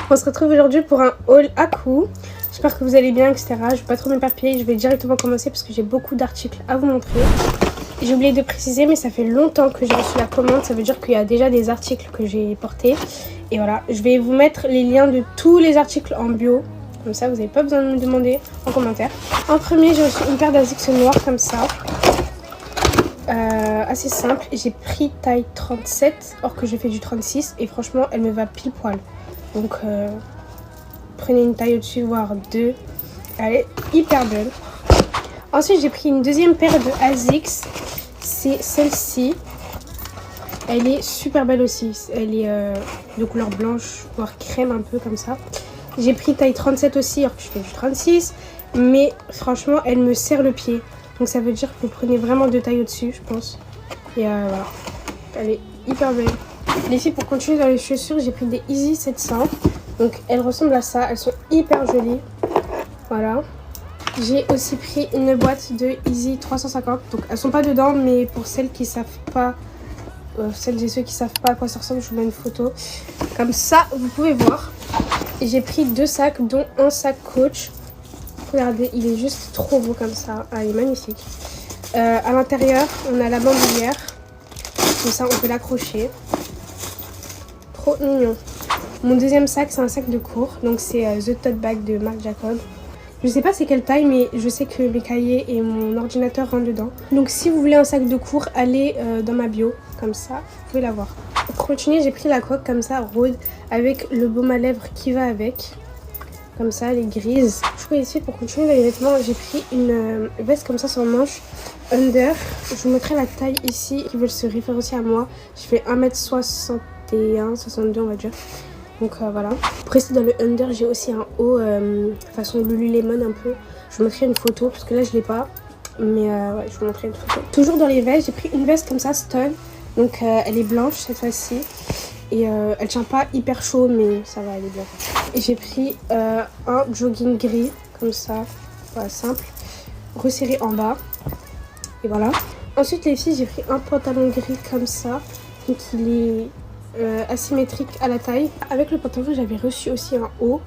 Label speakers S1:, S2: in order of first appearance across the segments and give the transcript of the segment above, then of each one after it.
S1: On se retrouve aujourd'hui pour un haul à coup. J'espère que vous allez bien, etc. Je vais pas trop m'éparpiller, je vais directement commencer parce que j'ai beaucoup d'articles à vous montrer. J'ai oublié de préciser, mais ça fait longtemps que j'ai reçu la commande. Ça veut dire qu'il y a déjà des articles que j'ai portés. Et voilà, je vais vous mettre les liens de tous les articles en bio. Comme ça, vous n'avez pas besoin de me demander en commentaire. En premier, j'ai reçu une paire d'Asics noires comme ça. Assez simple. J'ai pris taille 37, or que je fais du 36. Et franchement, elle me va pile poil. Donc, prenez une taille au-dessus, voire deux. Elle est hyper belle. Ensuite, j'ai pris une deuxième paire de Asics. C'est celle-ci. Elle est super belle aussi. Elle est de couleur blanche, voire crème un peu comme ça. J'ai pris taille 37 aussi, alors que je fais du 36. Mais franchement, elle me serre le pied. Donc ça veut dire que vous prenez vraiment deux tailles au-dessus, je pense. Et voilà. Elle est hyper belle. Les filles, pour continuer dans les chaussures, j'ai pris des Easy 700. Donc elles ressemblent à ça. Elles sont hyper jolies. Voilà. J'ai aussi pris une boîte de Easy 350. Donc elles sont pas dedans, mais pour celles qui savent pas, celles et ceux qui savent pas à quoi ça ressemble, je vous mets une photo. Comme ça, vous pouvez voir. Et j'ai pris deux sacs, dont un sac Coach. Regardez, il est juste trop beau comme ça. Ah, il est magnifique. À l'intérieur, on a la bandoulière. Comme ça, on peut l'accrocher. Trop mignon. Mon deuxième sac, c'est un sac de cours. Donc, c'est The Tote Bag de Marc Jacob. Je sais pas c'est quelle taille, mais je sais que mes cahiers et mon ordinateur rentrent dedans. Donc, si vous voulez un sac de cours, allez dans ma bio. Comme ça, vous pouvez l'avoir. Pour continuer, j'ai pris la coque comme ça, rose, avec le baume à lèvres qui va avec. Comme ça, elle est grise. Je peux ici, pour continuer dans les vêtements, j'ai pris une veste comme ça sans manche under. Je vous mettrai la taille ici qui veulent se référencier à moi. Je fais 1m61, 62 on va dire. Donc voilà. Pour rester dans le under, j'ai aussi un haut façon Lululemon un peu. Je vous mettrai une photo parce que là je l'ai pas. Mais ouais, je vous montrerai une photo. Toujours dans les vestes, j'ai pris une veste comme ça, stone. Donc elle est blanche cette fois-ci. Et elle tient pas hyper chaud, mais ça va aller bien. Et j'ai pris un jogging gris, comme ça, voilà, simple, resserré en bas. Et voilà. Ensuite, les filles, j'ai pris un pantalon gris comme ça. Donc il est asymétrique à la taille. Avec le pantalon, j'avais reçu aussi un haut.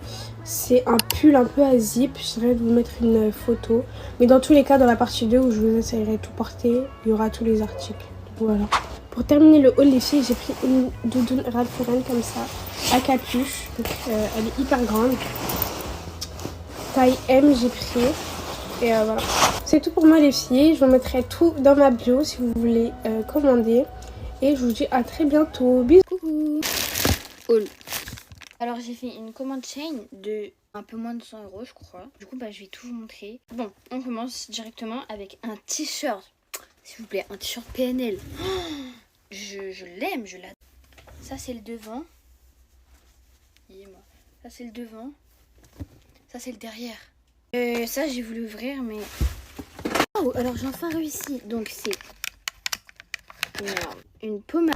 S1: C'est un pull un peu à zip. J'essaierai de vous mettre une photo. Mais dans tous les cas, dans la partie 2 où je vous essayerai de tout porter, il y aura tous les articles. Voilà. Pour terminer le haul, les filles, j'ai pris une doudoune Ralph Lauren comme ça, à capuche. Donc, elle est hyper grande. Taille M, j'ai pris. Et voilà. C'est tout pour moi, les filles. Je vous mettrai tout dans ma bio si vous voulez commander. Et je vous dis à très bientôt. Bisous.
S2: Coucou. Haul. Alors, j'ai fait une commande chain de un peu moins de 100 €, je crois. Du coup, je vais tout vous montrer. Bon, on commence directement avec un t-shirt. S'il vous plaît, un t-shirt PNL. Oh, je l'aime, je l'adore. Ça, c'est le devant. Ça, c'est le devant. Ça, c'est le derrière. Ça, j'ai voulu ouvrir, mais... Oh, alors j'ai enfin réussi. Donc, c'est une pommade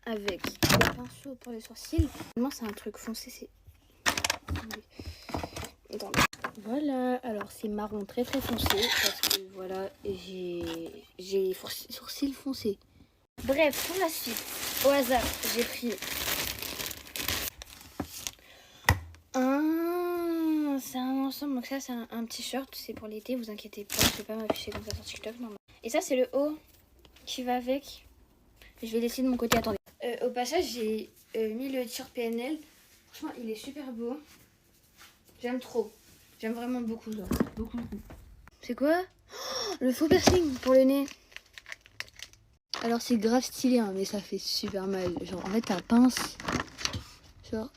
S2: avec un pinceau pour les sourcils. Moi, c'est un truc foncé, c'est... Attendez. Voilà, alors c'est marron très très foncé parce que voilà, j'ai les sourcils foncés. Bref, pour la suite, au hasard, j'ai pris c'est un ensemble, donc ça c'est un t-shirt, c'est pour l'été, vous inquiétez pas, je vais pas m'afficher comme ça sur TikTok, normal. Et ça c'est le haut qui va avec. Je vais laisser de mon côté, attendez. Au passage, j'ai mis le t-shirt PNL. Franchement, il est super beau. J'aime trop. J'aime vraiment beaucoup ça. Beaucoup. C'est quoi? Oh, le faux piercing pour le nez. Alors c'est grave stylé, hein, mais ça fait super mal. Genre en fait ta pince. Genre.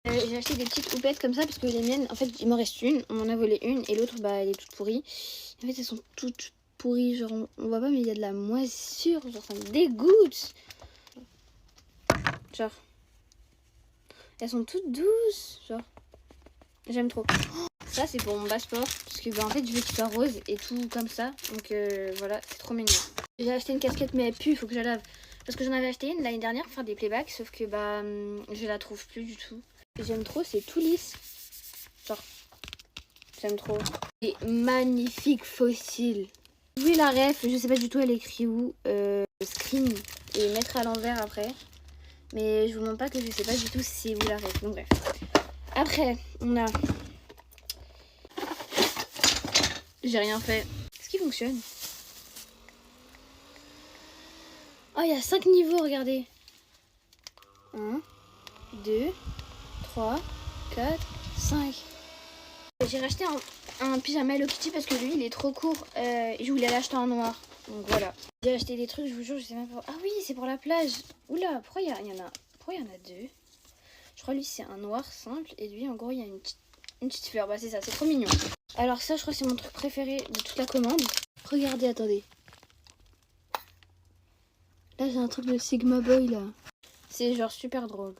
S2: J'ai acheté des petites houpettes comme ça parce que les miennes, en fait il m'en reste une. On m'en a volé une et l'autre elle est toute pourrie. En fait elles sont toutes pourries. Genre on voit pas mais il y a de la moisissure. Genre ça me dégoûte. Genre. Elles sont toutes douces. Genre. J'aime trop. Ça c'est pour mon passeport parce que en fait je veux qu'il soit rose et tout comme ça. Donc voilà, c'est trop mignon. J'ai acheté une casquette mais elle pue, il faut que je la lave. Parce que j'en avais acheté une l'année dernière pour faire des playbacks, sauf que je la trouve plus du tout. J'aime trop, c'est tout lisse. Genre, j'aime trop. Et magnifique fossile. Oui la ref, je sais pas du tout elle écrit où. Screen et mettre à l'envers après. Mais je vous montre pas que je sais pas du tout si vous la rêvez. Donc bref. Après, on a... J'ai rien fait. Est-ce qu'il fonctionne? Oh, il y a 5 niveaux, regardez. 1, 2, 3, 4, 5. J'ai racheté un pyjama Hello Kitty parce que lui, il est trop court. Je voulais l'acheter en noir. Donc voilà. J'ai acheté des trucs, je vous jure, je sais même pas. Ah oui, c'est pour la plage. Oula, pourquoi il y en a deux? Je crois lui, c'est un noir simple. Et lui, en gros, il y a une petite fleur. Bah, c'est ça, c'est trop mignon. Alors ça, je crois que c'est mon truc préféré de toute la commande. Regardez, attendez. Là, j'ai un truc de Sigma Boy, là. C'est genre super drôle.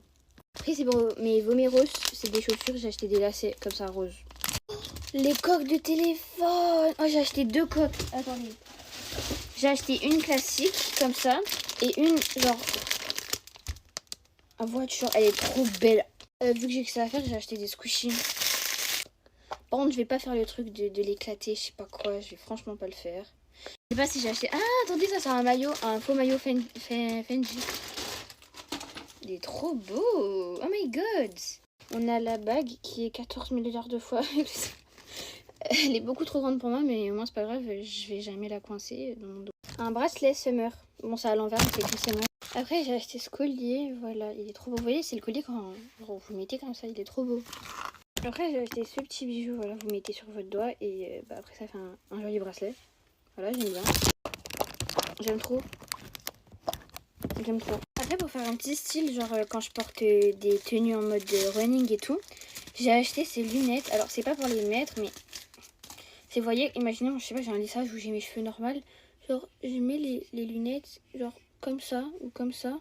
S2: Après, c'est pour mes Vomero, c'est des chaussures. J'ai acheté des lacets comme ça, rose. Les coques de téléphone. Oh, j'ai acheté 2 coques. Attendez. J'ai acheté une classique, comme ça. Et une, genre, en voiture. Elle est trop belle. Vu que j'ai que ça à faire, j'ai acheté des squishies. Par contre, je vais pas faire le truc de l'éclater. Je sais pas quoi. Je vais franchement pas le faire. Je sais pas si j'ai acheté... Ah, attendez, ça c'est un maillot. Un faux maillot Fendi. Il est trop beau. Oh my god. On a la bague qui est 14 milliards de fois. Elle est beaucoup trop grande pour moi, mais au moins c'est pas grave, je vais jamais la coincer dans mon dos. Un bracelet Summer. Bon, c'est à l'envers, c'est écrit Summer. Après, j'ai acheté ce collier, voilà, il est trop beau. Vous voyez, c'est le collier quand vous le mettez comme ça, il est trop beau. Après, j'ai acheté ce petit bijou, voilà, vous mettez sur votre doigt et après ça fait un joli bracelet. Voilà, j'aime bien. J'aime trop. J'aime trop. Après, pour faire un petit style, genre quand je porte des tenues en mode running et tout, j'ai acheté ces lunettes. Alors, c'est pas pour les mettre, mais... C'est, vous voyez, imaginez, je sais pas, j'ai un lissage où j'ai mes cheveux normaux. Genre, je mets les lunettes, genre, comme ça, ou comme ça.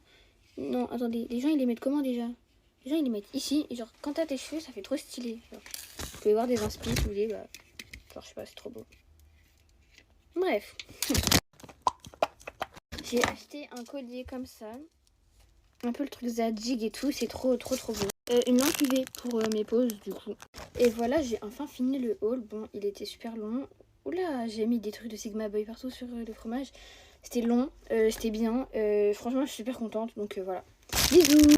S2: Non, attendez, les gens, ils les mettent comment déjà? Les gens, ils les mettent ici, et genre, quand t'as tes cheveux, ça fait trop stylé. Genre, vous pouvez voir des inspi, si vous voulez, bah... Genre, je sais pas, c'est trop beau. Bref. J'ai acheté un collier comme ça. Un peu le truc Zadig et tout, c'est trop beau. Une lampe UV pour mes poses du coup. Et voilà, j'ai enfin fini le haul. Bon, il était super long. Oula, j'ai mis des trucs de Sigma Boy partout sur le fromage. C'était long, c'était bien. Franchement, je suis super contente. Donc voilà. Bisous.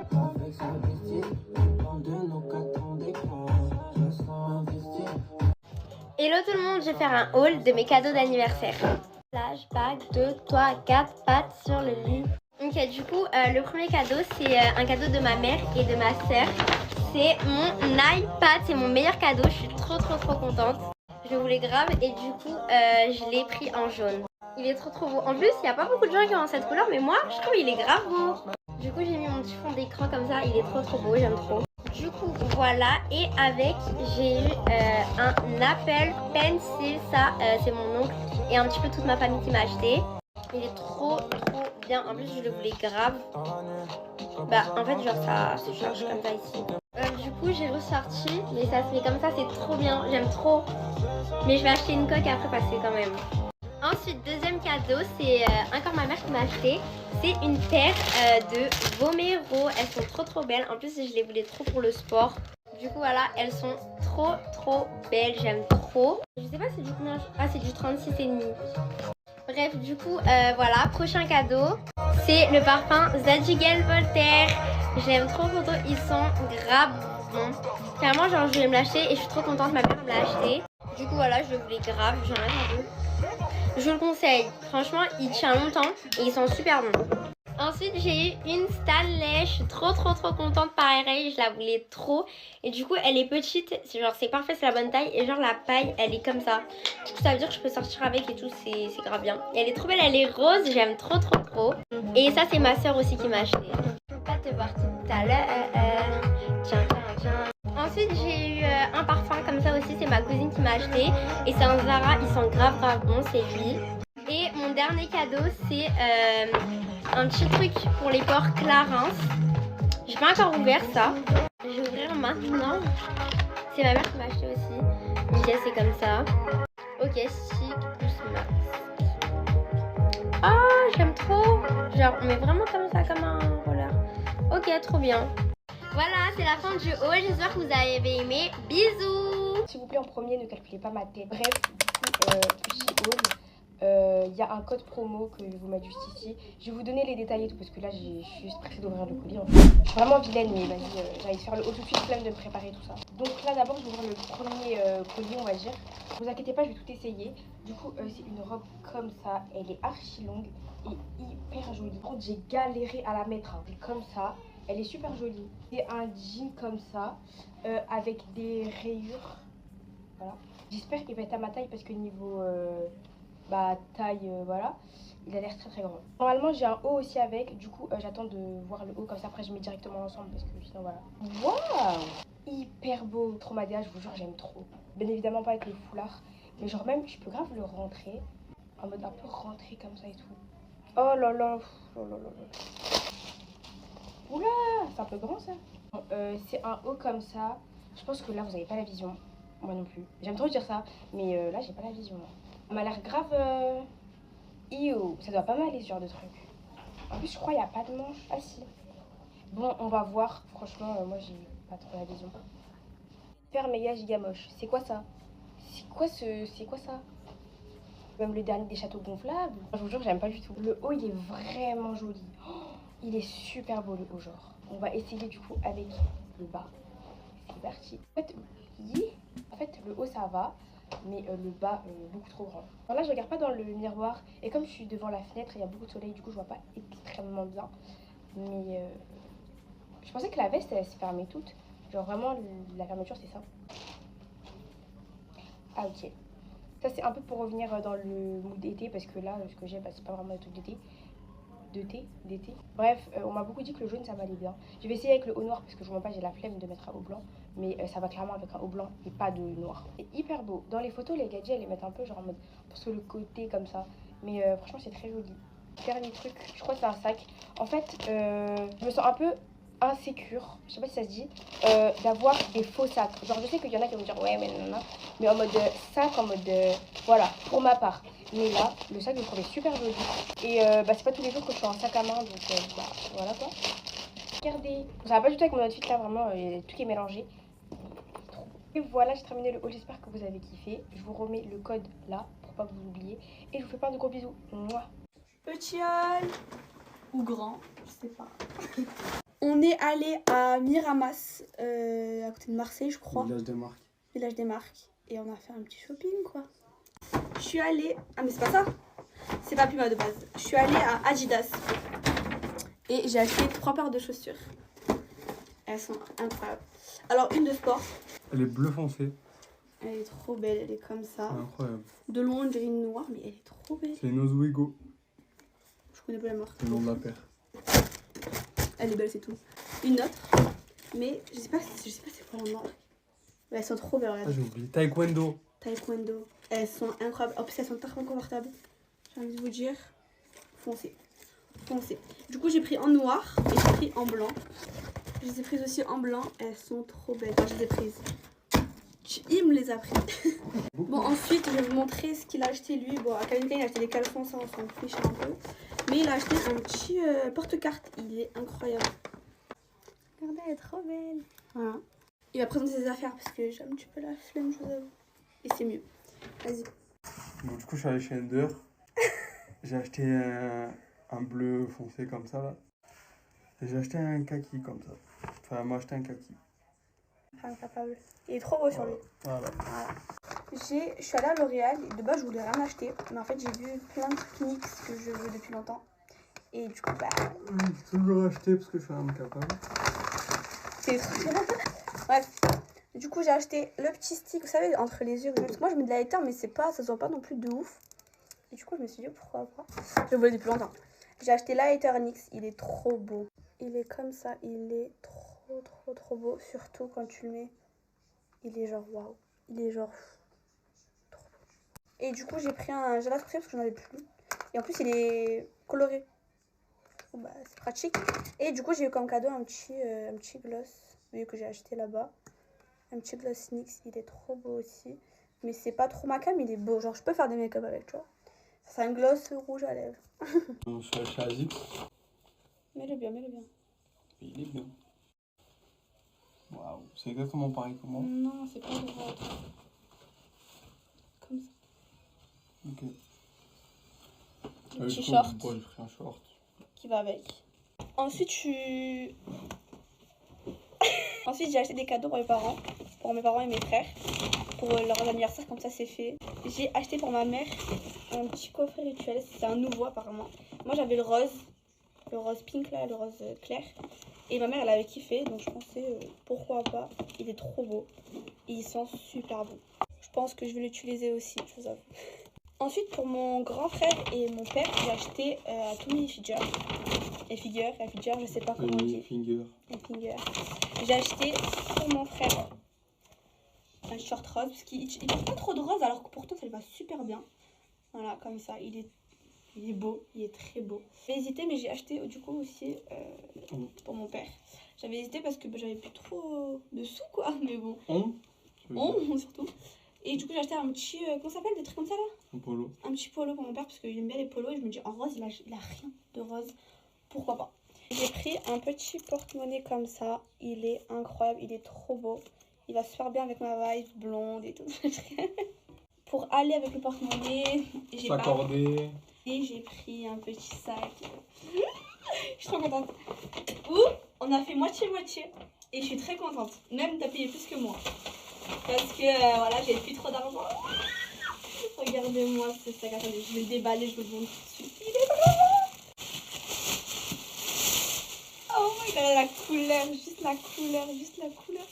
S3: Hello tout le monde, je vais faire un haul de mes cadeaux d'anniversaire. Plage, bague, 2, 3, 4 pattes sur le lit. Ok, du coup, le premier cadeau, c'est un cadeau de ma mère et de ma soeur. C'est mon iPad, c'est mon meilleur cadeau, je suis trop contente. Je voulais grave et du coup, je l'ai pris en jaune. Il est trop beau. En plus, il n'y a pas beaucoup de gens qui ont cette couleur, mais moi, je trouve il est grave beau. Du coup, j'ai mis mon petit fond d'écran comme ça, il est trop beau, j'aime trop. Du coup, voilà, et avec, j'ai eu un Apple Pencil, ça, c'est mon oncle et un petit peu toute ma famille qui m'a acheté. Il est trop bien, en plus je le voulais grave. Bah, en fait, genre ça se charge comme ça ici. Du coup, j'ai ressorti, mais ça se met comme ça, c'est trop bien, j'aime trop. Mais je vais acheter une coque après parce que quand même. Ensuite, deuxième cadeau, c'est encore ma mère qui m'a acheté. C'est une paire de Vomero. Elles sont trop belles. En plus, je les voulais trop pour le sport. Du coup, voilà, elles sont trop belles. J'aime trop. Je sais pas, c'est du combien? Ah, c'est du 36,5. Bref, du coup, voilà. Prochain cadeau, c'est le parfum Zadig & Voltaire. J'aime trop. Ils sont grave bons. Clairement, genre, je vais me l'acheter et je suis trop contente. Ma mère me l'a acheté. Du coup, voilà, je le voulais grave. J'en ai un peu. Je vous le conseille, franchement il tient longtemps et ils sont super bons. Ensuite j'ai eu une Stanley, je suis trop contente, pareil, je la voulais trop. Et du coup elle est petite, c'est parfait, c'est la bonne taille. Et genre la paille elle est comme ça. Du coup ça veut dire que je peux sortir avec et tout, c'est grave bien. Et elle est trop belle, elle est rose, j'aime trop. Et ça c'est ma soeur aussi qui m'a acheté. Je peux pas te voir tout à l'heure. Tiens. Ensuite j'ai eu un parfum comme ça aussi, c'est ma cousine qui m'a acheté. Et c'est un Zara, ils sont grave bons, c'est lui. Et mon dernier cadeau c'est un petit truc pour les pores Clarins. J'ai pas encore ouvert ça. Je vais ouvrir maintenant. C'est ma mère qui m'a acheté aussi. Nickel, c'est comme ça. Ok, chic plus max. Ah, j'aime trop. Genre on met vraiment comme ça, comme un roller. Ok, trop bien. Voilà, c'est la fin du haul. J'espère que vous avez aimé. Bisous.
S1: S'il vous plaît, en premier, ne calculez pas ma tête. Bref, du coup, petit haul.
S4: Il y a un code promo que je vais vous mettre juste ici. Je vais vous donner les détails et tout parce que là je suis juste pressée d'ouvrir le colis. En fait. Je suis vraiment vilaine, mais vas-y, j'allais faire le haut tout de suite, flemme de préparer tout ça. Donc là d'abord je vais ouvrir le premier colis, on va dire. Ne vous inquiétez pas, je vais tout essayer. Du coup c'est une robe comme ça, elle est archi longue et hyper jolie. Par contre j'ai galéré à la mettre, hein. Comme ça, elle est super jolie. C'est un jean comme ça, avec des rayures. Voilà. J'espère qu'il va être à ma taille parce que niveau taille, voilà, il a l'air très très grand. Normalement j'ai un haut aussi avec, du coup j'attends de voir le haut comme ça, après je mets directement ensemble parce que sinon voilà. Waouh, hyper beau, trop madéa, je vous jure j'aime trop. Bien évidemment pas avec le foulard, mais genre même je peux grave le rentrer, en mode un peu rentré comme ça et tout. Oh là là, oh là là là. Oula, c'est un peu grand ça. Bon, c'est un haut comme ça, je pense que là vous n'avez pas la vision. Moi non plus. J'aime trop dire ça, mais là j'ai pas la vision. Elle m'a l'air grave. Ça doit pas m'aller ce genre de truc. En plus, je crois qu'il n'y a pas de manche. Ah si. Bon, on va voir. Franchement, moi j'ai pas trop la vision. Super méga giga moche. C'est quoi ça? C'est quoi ça? Même le dernier des châteaux gonflables. Je vous jure, j'aime pas du tout. Le haut, il est vraiment joli. Oh, il est super beau le haut, genre. On va essayer du coup avec le bas. C'est parti. En fait, le haut ça va, mais le bas beaucoup trop grand. Alors là, je regarde pas dans le miroir et comme je suis devant la fenêtre, il y a beaucoup de soleil, du coup, je vois pas extrêmement bien. Mais je pensais que la veste elle se fermait toute. Genre vraiment, la fermeture c'est ça. Ah ok. Ça c'est un peu pour revenir dans le mood d'été parce que là, ce que j'ai, c'est pas vraiment des trucs d'été. D'été. Bref, on m'a beaucoup dit que le jaune ça m'allait bien. Je vais essayer avec le haut noir parce que je vois pas, j'ai la flemme de mettre un haut blanc. Mais ça va clairement avec un haut blanc et pas de noir. C'est hyper beau. Dans les photos, les gadgets, elles les mettent un peu genre en mode sur le côté comme ça. Mais franchement, c'est très joli. Dernier truc, je crois que c'est un sac. En fait, je me sens un peu insécure, je sais pas si ça se dit, d'avoir des faux sacs. Genre, je sais qu'il y en a qui vont me dire ouais, mais non, non. Mais en mode sac, en mode voilà, pour ma part. Mais là, le sac, je le trouvais super joli. Et c'est pas tous les jours que je fais un sac à main, donc voilà quoi. Regardez, ça va pas du tout avec mon outfit là, vraiment, tout qui est mélangé. Et voilà, j'ai terminé le haul, j'espère que vous avez kiffé. Je vous remets le code là, pour pas que vous l'oubliez. Et je vous fais plein de gros bisous. Mouah.
S5: Petit haul ou grand, je sais pas. On est allé à Miramas, à côté de Marseille, je crois.
S6: Village des marques.
S5: Village des marques. Et on a fait un petit shopping, quoi. Je suis allée... Ah, mais c'est pas ça. C'est pas Puma de base. Je suis allée à Adidas. Et j'ai acheté 3 paires de chaussures. Elles sont incroyables. Alors, une de sport.
S6: Elle est bleu foncé.
S5: Elle est trop belle, elle est comme ça.
S6: Incroyable.
S5: De loin, on dirait une noire, mais elle est trop belle.
S6: C'est une Oswego.
S5: Je connais pas la marque.
S6: C'est le nom de la paire.
S5: Elle est belle, c'est tout. Une autre, mais je sais pas c'est quoi le nom. Mais elles sont trop belles,
S6: Ah,
S5: regarde.
S6: j'ai oublié. Taekwondo.
S5: Taekwondo. Elles sont incroyables. En plus, elles sont tellement confortables. J'ai envie de vous dire, foncez. Foncez. Du coup, j'ai pris en noir et j'ai pris en blanc. Je les ai prises aussi en blanc. Elles sont trop belles. Enfin, je les ai prises. Il me les a pris. Bon, ensuite, je vais vous montrer ce qu'il a acheté lui. Bon, à Calvin Klein, il a acheté des caleçons, ça, on s'en fiche un peu. Mais il a acheté un petit porte-carte. Il est incroyable. Regardez, elle est trop belle. Voilà. Il va présenter ses affaires parce que j'ai un petit peu la flemme, je vous avoue. Et c'est mieux. Vas-y.
S6: Bon, du coup, je suis allé chez Ender. J'ai acheté un bleu foncé comme ça, là. Et j'ai acheté un kaki comme ça. Enfin, elle m'a acheté un kaki.
S5: Incapable. Il est trop beau sur lui.
S6: Voilà.
S5: Je suis allée à L'Oréal et de base je voulais rien acheter. Mais en fait j'ai vu plein de trucs NYX que je veux depuis longtemps. Et du coup
S6: J'ai toujours acheté parce que je suis incapable.
S5: c'est trop. Bref. Du coup j'ai acheté le petit stick, vous savez, entre les yeux. Parce que moi je mets de l'highlighter mais c'est pas, ça se voit pas non plus de ouf. Et du coup je me suis dit pourquoi pas. Je le voulais depuis longtemps. J'ai acheté l'highlighter NYX, il est trop beau. Il est comme ça, il est trop beau. Surtout quand tu le mets, il est genre waouh. Il est genre trop beau. Et du coup j'ai pris un gel à sourcils parce que j'en avais plus. Et en plus il est coloré. Bah, c'est pratique. Et du coup j'ai eu comme cadeau un petit gloss, vu que j'ai acheté là-bas. Un petit gloss NYX, il est trop beau aussi. Mais c'est pas trop ma cam, il est beau. Genre je peux faire des make-up avec, tu vois. C'est un gloss rouge à lèvres.
S6: Je suis allé chez Azix.
S5: Mets-le bien, mets-le bien.
S6: Il est bien. Waouh, c'est exactement pareil que moi.
S5: Non, c'est pas droit. Comme ça.
S6: Ok.
S5: petit
S6: Du coup,
S5: t-shirt
S6: bon, j'ai pris un short.
S5: qui va avec. Ensuite, Ensuite, j'ai acheté des cadeaux pour mes parents et mes frères, pour leur anniversaire, comme ça c'est fait. J'ai acheté pour ma mère un petit coffret rituel, c'est un nouveau apparemment. Moi j'avais le rose pink là, le rose clair. Et ma mère elle avait kiffé, donc je pensais pourquoi pas, il est trop beau. Et il sent super bon. Je pense que je vais l'utiliser aussi, je vous avoue. Ensuite pour mon grand frère et mon père, j'ai acheté à Tommy Hilfiger, je sais pas comment on dit.
S6: Finger.
S5: J'ai acheté pour mon frère un short rose parce qu'il porte pas trop de rose alors que pourtant ça lui va super bien. Voilà, comme ça, il est beau, il est très beau. J'ai hésité mais j'ai acheté du coup aussi pour mon père. J'avais hésité parce que j'avais plus trop de sous quoi, mais bon. Surtout. Et du coup j'ai acheté un petit, comment ça s'appelle, des trucs comme ça là?
S6: Un polo.
S5: Un petit polo pour mon père parce qu'il aime bien les polos et je me dis en rose il a rien de rose, pourquoi pas. J'ai pris un petit porte-monnaie comme ça, il est incroyable, il est trop beau. Il va super bien avec ma vibe blonde et tout. Pour aller avec le porte-monnaie, j'ai pris un petit sac. Je suis trop contente. On a fait moitié-moitié et je suis très contente. Même t'as payé plus que moi. Parce que voilà, j'ai plus trop d'argent. Regardez-moi ce sac, attendez, je vais le déballer, je vous le montre tout de suite. Il est trop beau. Oh my god, la couleur, juste la couleur.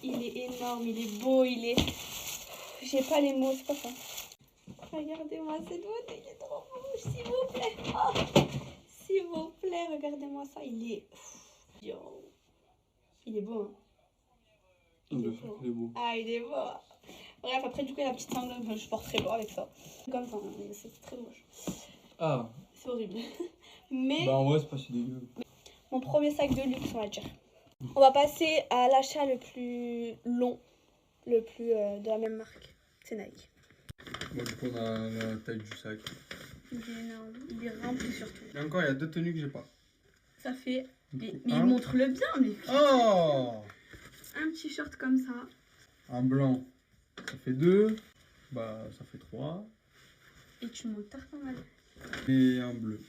S5: Il est énorme, il est beau, j'ai pas les mots, c'est pas ça. Regardez-moi cette beauté, il est trop beau, s'il vous plaît. Oh, s'il vous plaît, regardez-moi ça, il est... Yo. Il est beau, hein. Il est beau. Ah, il est beau. Bref, après, du coup, il y a la petite sangle, je porterai beau avec ça. Comme ça, mais c'est très moche.
S6: Ah.
S5: C'est horrible. Mais...
S6: Bah, en vrai, c'est pas si dégueu.
S5: Mon premier sac de luxe, on va dire. On va passer à l'achat le plus long, le plus de la même marque. C'est Nike.
S6: Bon, du coup, on a la taille du sac.
S5: Il est énorme, il est rempli surtout.
S6: Et encore, il y a 2 tenues que j'ai pas.
S5: Ça fait... Mais
S6: un.
S5: montre-le bien, mais...
S6: Oh!
S5: Un petit short comme ça.
S6: Un blanc, ça fait 2. Bah, ça fait 3.
S5: Et tu montes pas mal.
S6: Et un bleu,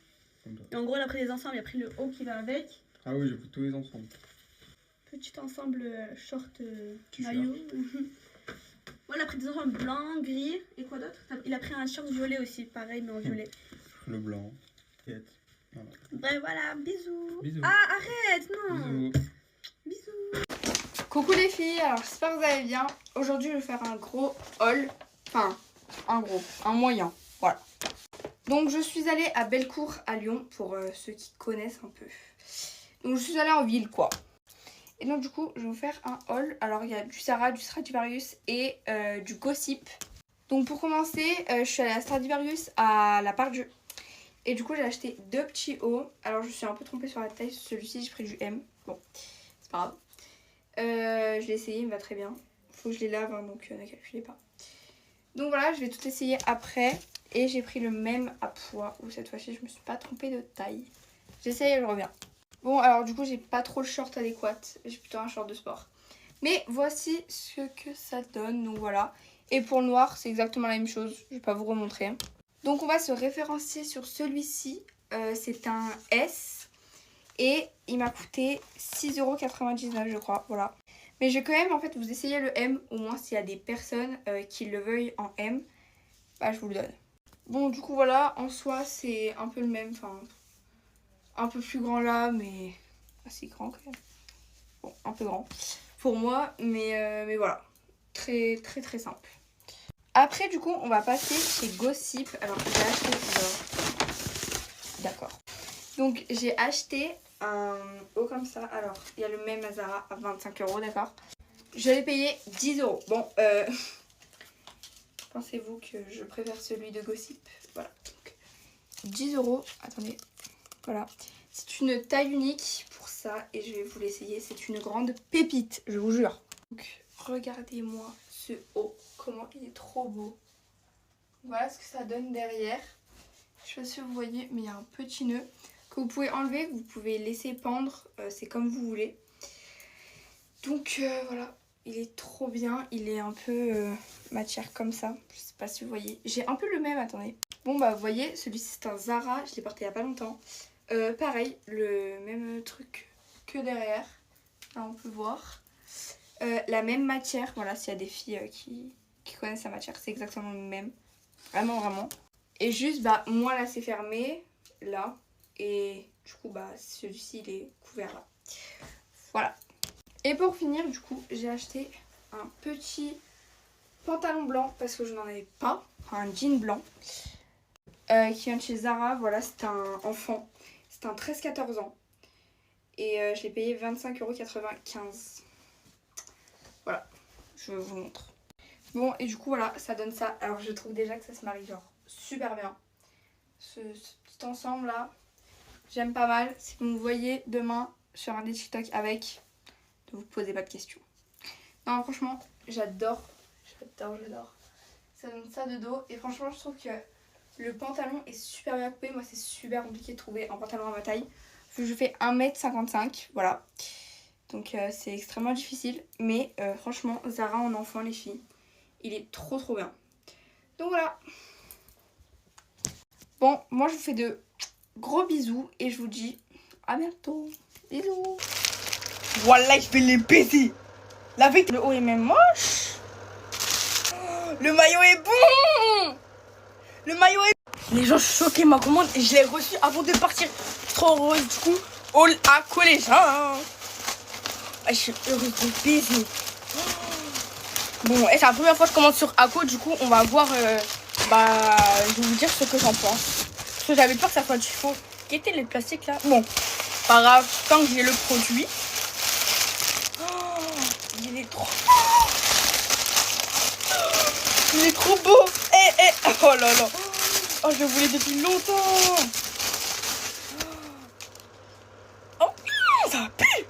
S6: comme ça.
S5: Et en gros, il a pris les ensembles, il a pris le haut qui va avec.
S6: Ah oui, j'ai pris tous les ensembles.
S5: Petit ensemble short maillot. Voilà, il a pris des ensembles blancs, gris. Et quoi d'autre? Il a pris un short violet aussi, pareil, mais en violet.
S6: Le blanc. Voilà.
S5: Bref, voilà, bisous.
S6: Bisous.
S5: Ah, arrête, non. Bisous.
S1: Coucou les filles, alors j'espère que vous allez bien. Aujourd'hui je vais faire un gros haul, enfin un moyen, voilà. Donc je suis allée à Bellecour à Lyon, pour ceux qui connaissent un peu. Donc je suis allée en ville quoi. Et donc du coup je vais vous faire un haul. Alors il y a du Zara, du Stradivarius et du Gossip. Donc pour commencer, je suis allée à Stradivarius à la part Dieu. Et du coup j'ai acheté 2 petits hauts. Alors je suis un peu trompée sur la taille, celui-ci j'ai pris du M. Bon, c'est pas grave. Je l'ai essayé, il me va très bien. Faut que je les lave, hein, donc ne calculez pas. Donc voilà, je vais tout essayer après. Et j'ai pris le même à poids. Ou cette fois-ci, je me suis pas trompée de taille. J'essaye et je reviens. Bon, alors du coup, j'ai pas trop le short adéquat. J'ai plutôt un short de sport. Mais voici ce que ça donne. Donc voilà. Et pour le noir, c'est exactement la même chose. Je vais pas vous remontrer. Donc on va se référencier sur celui-ci. C'est un S. Et il m'a coûté 6,99 € je crois, voilà. Mais je vais quand même en fait vous essayer le M, au moins s'il y a des personnes qui le veuillent en M, bah je vous le donne. Bon du coup voilà, en soi c'est un peu le même, enfin un peu plus grand là, mais assez grand quand même. Bon, un peu grand pour moi, mais voilà, très simple. Après du coup on va passer chez Gossip, alors j'ai acheté... D'accord. Donc j'ai acheté un haut comme ça. Alors il y a le même à Zara à 25 €, d'accord. Je l'ai payé 10 €. Bon, pensez-vous que je préfère celui de Gossip? Voilà. Donc, 10 €. Attendez. Voilà. C'est une taille unique pour ça et je vais vous l'essayer. C'est une grande pépite, je vous jure. Donc regardez-moi ce haut. Comment il est trop beau. Voilà ce que ça donne derrière. Je sais pas si vous voyez, mais il y a un petit nœud que vous pouvez enlever, que vous pouvez laisser pendre, c'est comme vous voulez. Donc voilà,
S5: Il est trop bien, il est un peu matière comme ça, je sais pas si vous voyez. J'ai un peu le même, attendez. Bon bah vous voyez, celui-ci c'est un Zara, je l'ai porté il y a pas longtemps. Pareil, le même truc que derrière, là on peut voir. La même matière, voilà, s'il y a des filles qui connaissent la matière, c'est exactement le même. Vraiment, vraiment. Et juste, bah moi là c'est fermé, là. Et du coup, bah celui-ci il est couvert là. Voilà. Et pour finir, du coup, j'ai acheté un petit pantalon blanc parce que je n'en avais pas. Enfin, un jean blanc. Qui vient de chez Zara. Voilà, c'est un enfant. C'est un 13-14 ans. Et je l'ai payé 25,95 €. Voilà, je vous montre. Bon, et du coup, voilà, ça donne ça. Alors, je trouve déjà que ça se marie genre super bien. Ce petit ensemble là, j'aime pas mal. Si vous me voyez demain sur un des TikTok avec, ne vous posez pas de questions. Non, franchement, j'adore. J'adore. Ça donne ça de dos. Et franchement, je trouve que le pantalon est super bien coupé. Moi, c'est super compliqué de trouver un pantalon à ma taille. Je fais 1m55, voilà. Donc, c'est extrêmement difficile. Mais franchement, Zara en enfant, les filles, il est trop bien. Donc, voilà. Bon, moi, je vous fais de gros bisous. Et je vous dis à bientôt. Bisous.
S7: Voilà, je vais les baiser. La vérité, le haut est même moche. Le maillot est bon. Le maillot est... Les gens choqués ma commande et je l'ai reçue avant de partir. Je suis trop heureuse. Du coup, all à coller les gens. Je suis heureuse de baiser. Bon, et c'est la première fois que je commande sur Ako. Du coup, on va voir. Je vais vous dire ce que j'en pense. Parce que j'avais peur que ça soit du faux. Qui était le plastique là? Bon, pas grave. Tant que j'ai le produit. Il est trop beau. Il est trop beau. Oh là là. Oh, je le voulais depuis longtemps. Oh, ça pue.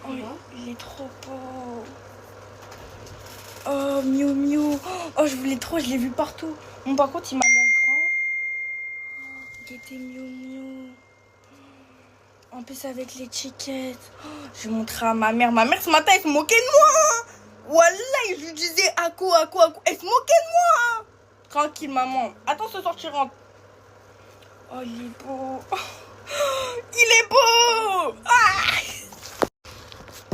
S7: Oh, il est trop beau. Oh, Miu Miu. Oh, je voulais trop, je l'ai vu partout. Bon, par contre, il m'a l'air grand. Oh, il était Miu Miu. En plus, avec l'étiquette. Oh, je vais montrer à ma mère. Ma mère, ce matin, elle se moquait de moi. Voilà, je lui disais à quoi. Elle se moquait de moi. Tranquille, maman. Attends, ce soir, tu rentres. Oh, il est beau. Il est beau.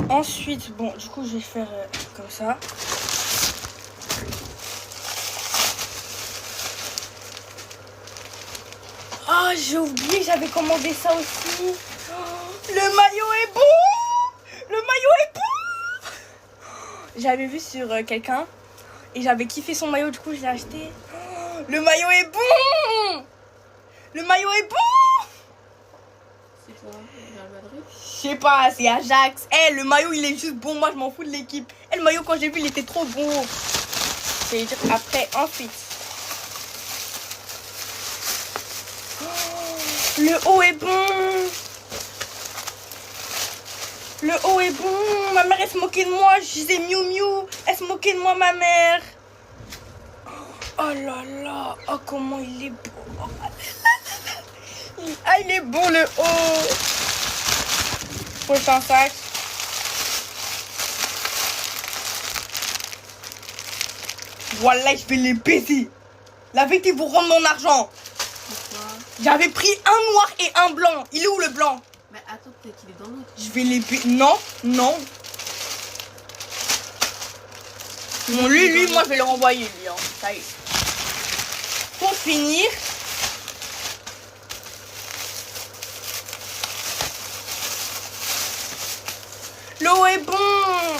S7: Ensuite, bon, du coup, je vais faire comme ça. Oh, j'ai oublié que j'avais commandé ça aussi. Oh, le maillot est bon. Le maillot est bon. J'avais vu sur quelqu'un et j'avais kiffé son maillot, du coup, je l'ai acheté. Oh, le maillot est bon. Le maillot est bon.
S1: C'est quoi, Real Madrid?
S7: Je sais pas, c'est Ajax. Le maillot, il est juste bon. Moi, je m'en fous de l'équipe. Le maillot, quand j'ai vu, il était trop beau. C'est dire après, ensuite. Oh, le haut est bon. Le haut est bon. Ma mère, elle se moquait de moi. Je disais Miu Miu. Elle se moquait de moi, ma mère. Oh là là. Oh, comment il est beau. Ah, il est beau, le haut. Prochain sac. Voilà, je vais les baiser. La vérité vous rend mon argent. J'avais pris un noir et un blanc. Il est où le blanc?
S1: Mais attends, peut-être qu'il est dans l'autre.
S7: Je vais les baiser. Non. Bon, lui, moi je vais le renvoyer, lui. Hein. Ça y est. Pour finir. Le haut est bon.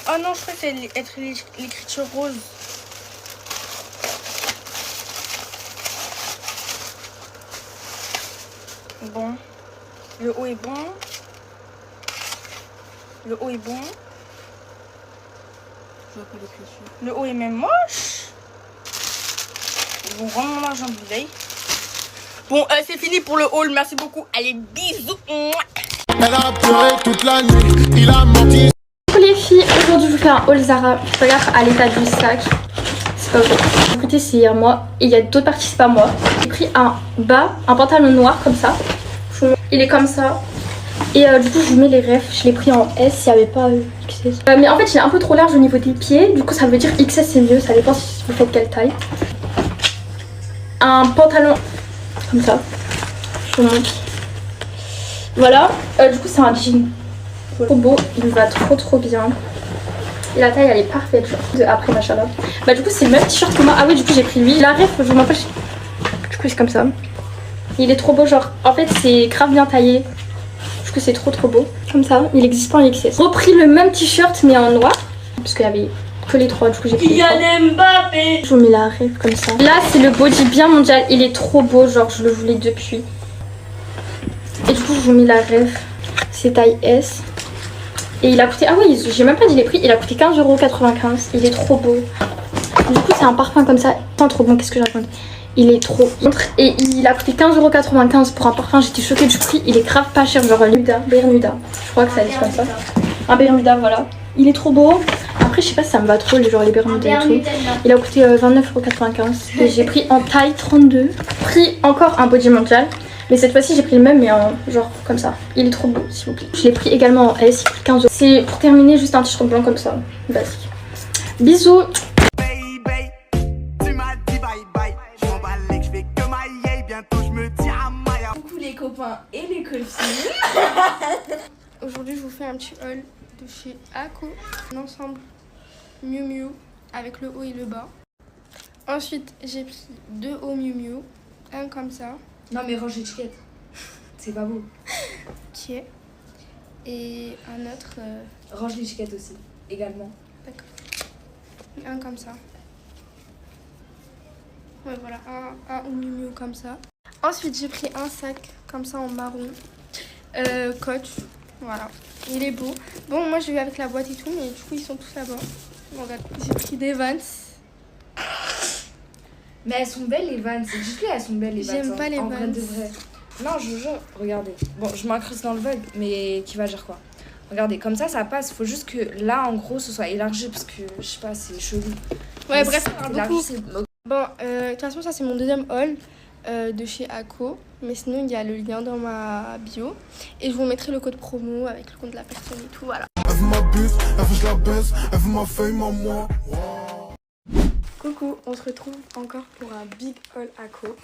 S7: Ah non, je crois que c'est être l'écriture rose. Bon. Le haut est bon. Le haut est bon.
S1: Je vois pas l'écriture.
S7: Le haut est même moche. Ils vont rendre mon argent de veille. Bon, c'est fini pour le haul. Merci beaucoup. Allez, bisous.
S8: Elle a pleuré toute la nuit. Il a menti.
S9: Les filles, aujourd'hui je vous fais un haul Zara. Regarde à l'état du sac. C'est pas vrai. Écoutez, c'est moi. Et il y a d'autres parties, c'est pas moi. J'ai pris un bas, un pantalon noir comme ça. Il est comme ça. Et du coup je vous mets les refs, je l'ai pris en S, il n'y avait pas XS. Mais en fait il est un peu trop large au niveau des pieds, du coup ça veut dire XS c'est mieux, ça dépend si vous faites quelle taille. Un pantalon comme ça, je vous montre. Voilà, du coup c'est un jean trop beau, il me va trop bien. Et la taille elle est parfaite genre, après machallah. Bah du coup c'est le même t-shirt que moi, ah oui du coup j'ai pris lui. La ref je vous montre, du coup c'est comme ça. Il est trop beau genre, en fait c'est grave bien taillé. Du coup c'est trop beau, comme ça, il existe pas en XS. Repris le même t-shirt mais en noir, parce qu'il y avait que les trois, du coup j'ai pris les trois. Je vous mets la ref comme ça. Là c'est le body bien mondial, il est trop beau, genre je le voulais depuis. Et du coup je vous mets la ref, c'est taille S. Et il a coûté, ah oui j'ai même pas dit les prix, il a coûté 15,95 €, il est trop beau. Du coup c'est un parfum comme ça, tant trop bon, qu'est-ce que je raconte. Il est trop. Et il a coûté 15,95 € pour un parfum. J'étais choquée du prix. Il est grave pas cher. Genre Bermuda. Je crois que ça dit comme ça. Un Bermuda, voilà. Il est trop beau. Après, je sais pas si ça me va trop, genre les Bermuda et tout. Il a coûté 29,95 €. Et j'ai pris en taille 32. Pris encore un body mondial. Mais cette fois-ci, j'ai pris le même, mais en genre comme ça. Il est trop beau, s'il vous plaît. Je l'ai pris également en S. Il coûte 15 €. C'est pour terminer juste un t-shirt blanc comme ça. Basique. Bisous.
S1: Copains et les copines. Aujourd'hui je vous fais un petit haul de chez Ako, un ensemble Miu Miu avec le haut et le bas. Ensuite j'ai pris 2 hauts Miu Miu, un comme ça.
S7: Non mais range l'étiquette, c'est pas beau.
S1: Ok. Et un autre.
S7: Range l'étiquette aussi, également.
S1: D'accord. Et un comme ça. Ouais voilà, un haut Miu Miu comme ça. Ensuite j'ai pris un sac comme ça en marron, Coach, voilà, il est beau. Bon moi je vais avec la boîte et tout, mais du coup ils sont tous là-bas. Bon, j'ai pris des Vans.
S7: Mais elles sont belles les Vans, dites-le, elles sont belles les Vans.
S1: J'aime pas les
S7: Vans. En
S1: Vans.
S7: vrai de vrai. Non je vous jure, regardez. Bon je m'incruste dans le vlog, mais qui va dire quoi. Regardez, comme ça passe, faut juste que là en gros ce soit élargi parce que je sais pas, c'est chelou.
S1: Ouais
S7: mais
S1: bref,
S7: élargi,
S1: bon de toute façon ça c'est mon deuxième haul. De chez Ako, mais sinon il y a le lien dans ma bio et je vous mettrai le code promo avec le compte de la personne et tout, voilà. Coucou, on se retrouve encore pour un big haul Ako.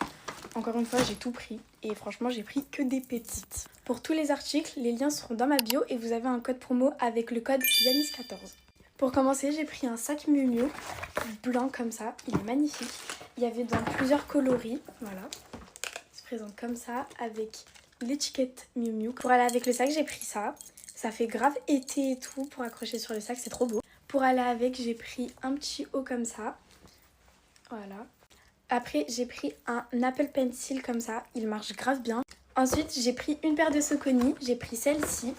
S1: Encore une fois j'ai tout pris et franchement j'ai pris que des pépites. Pour tous les articles, les liens seront dans ma bio et vous avez un code promo avec le code Yanis14. Pour commencer, j'ai pris un sac Miu Miu blanc comme ça, il est magnifique. Il y avait dans plusieurs coloris, voilà. Il se présente comme ça avec l'étiquette Miu Miu. Pour aller avec le sac, j'ai pris ça. Ça fait grave été et tout pour accrocher sur le sac, c'est trop beau. Pour aller avec, j'ai pris un petit haut comme ça. Voilà. Après, j'ai pris un Apple Pencil comme ça, il marche grave bien. Ensuite, j'ai pris une paire de Saucony, j'ai pris celle-ci.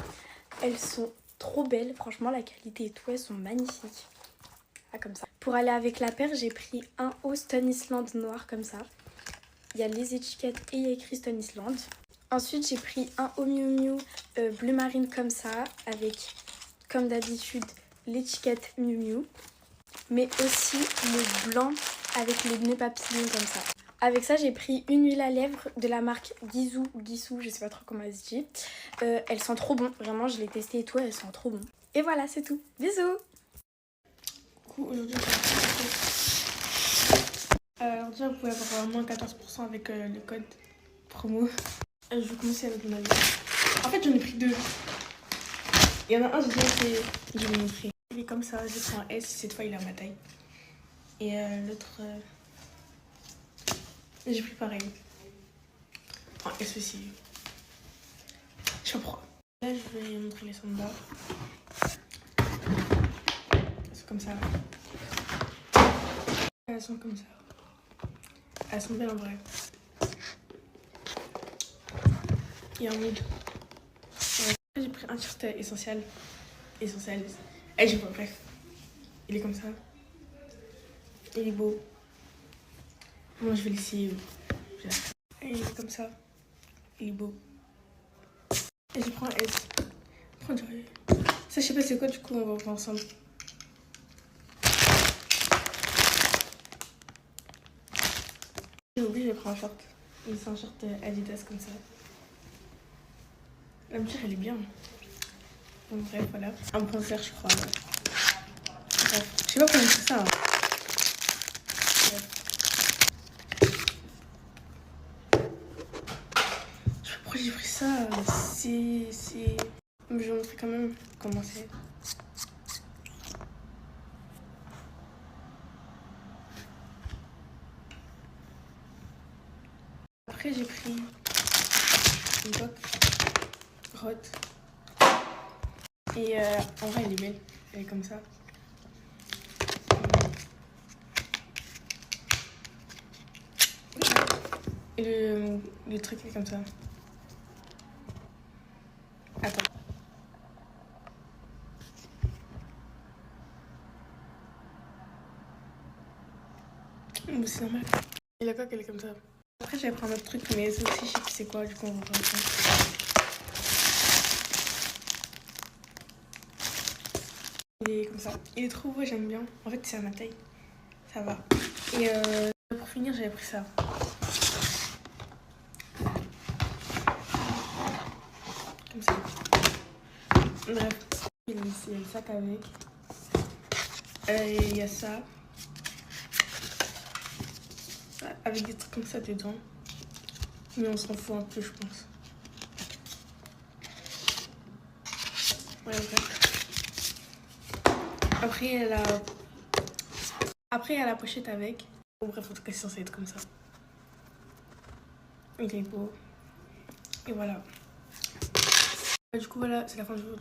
S1: Elles sont trop belles, franchement la qualité et tout, elles sont magnifiques. Ah, comme ça. Pour aller avec la paire, j'ai pris un haut Stone Island noir comme ça. Il y a les étiquettes et il y a écrit Stone Island. Ensuite, j'ai pris un haut Miu Miu bleu marine comme ça, avec, comme d'habitude, l'étiquette Miu Miu. Mais aussi le blanc avec les nœuds papillons comme ça. Avec ça, j'ai pris une huile à lèvres de la marque Gisou, je sais pas trop comment elle se dit. Elles sont trop bon, vraiment, je l'ai testé et tout, elles sont trop bon. Et voilà, c'est tout. Bisous. Aujourd'hui, déjà, vous pouvez avoir moins 14% avec le code promo. Je vais commencer avec le maillot. En fait, j'en ai pris 2. Il y en a un, je vais le montrer. Il est comme ça, j'ai pris un S, cette fois il est à ma taille. Et l'autre, j'ai pris pareil. Un S aussi. Je comprends. Là, je vais montrer les sandales. C'est comme ça. Elles sont comme ça. Elles sont belles en vrai. Il y a un mood. J'ai pris un t-shirt essentiel. Et j'ai pas, bref. Il est comme ça. Il est beau. Moi je vais l'essayer. Il est comme ça. Il est beau. Et je prends un S. Prends du riz. Ça je sais pas c'est quoi, du coup on va voir ensemble. J'ai oublié, je vais prendre un short. C'est un short Adidas comme ça. La matière elle est bien. Bon, bref, voilà. Un point vert, je crois. Bref. Je sais pas comment c'est ça. Hein. Je sais pas pourquoi j'ai pris ça. C'est. Mais je vais vous montrer quand même comment c'est. Après, j'ai pris une coque Roth. Et en vrai, elle est belle. Elle est comme ça. Et le truc est comme ça. Attends. Bon, c'est normal. Et la coque, elle est comme ça. Après, j'avais pris un autre truc, mais ça aussi, je sais plus c'est quoi, du coup, on va voir ça. Il est comme ça. Il est trop beau, j'aime bien. En fait, c'est à ma taille. Ça va. Et pour finir, j'avais pris ça. Comme ça. Bref. Il y a le sac avec. Il y a ça. Avec des trucs comme ça dedans. Mais on s'en fout un peu, je pense. Ouais, bref. Après, il y a la pochette avec. Bon, bref, en tout cas, c'est censé être comme ça. Il est beau. Et voilà. Du coup, voilà, c'est la fin du vidéo.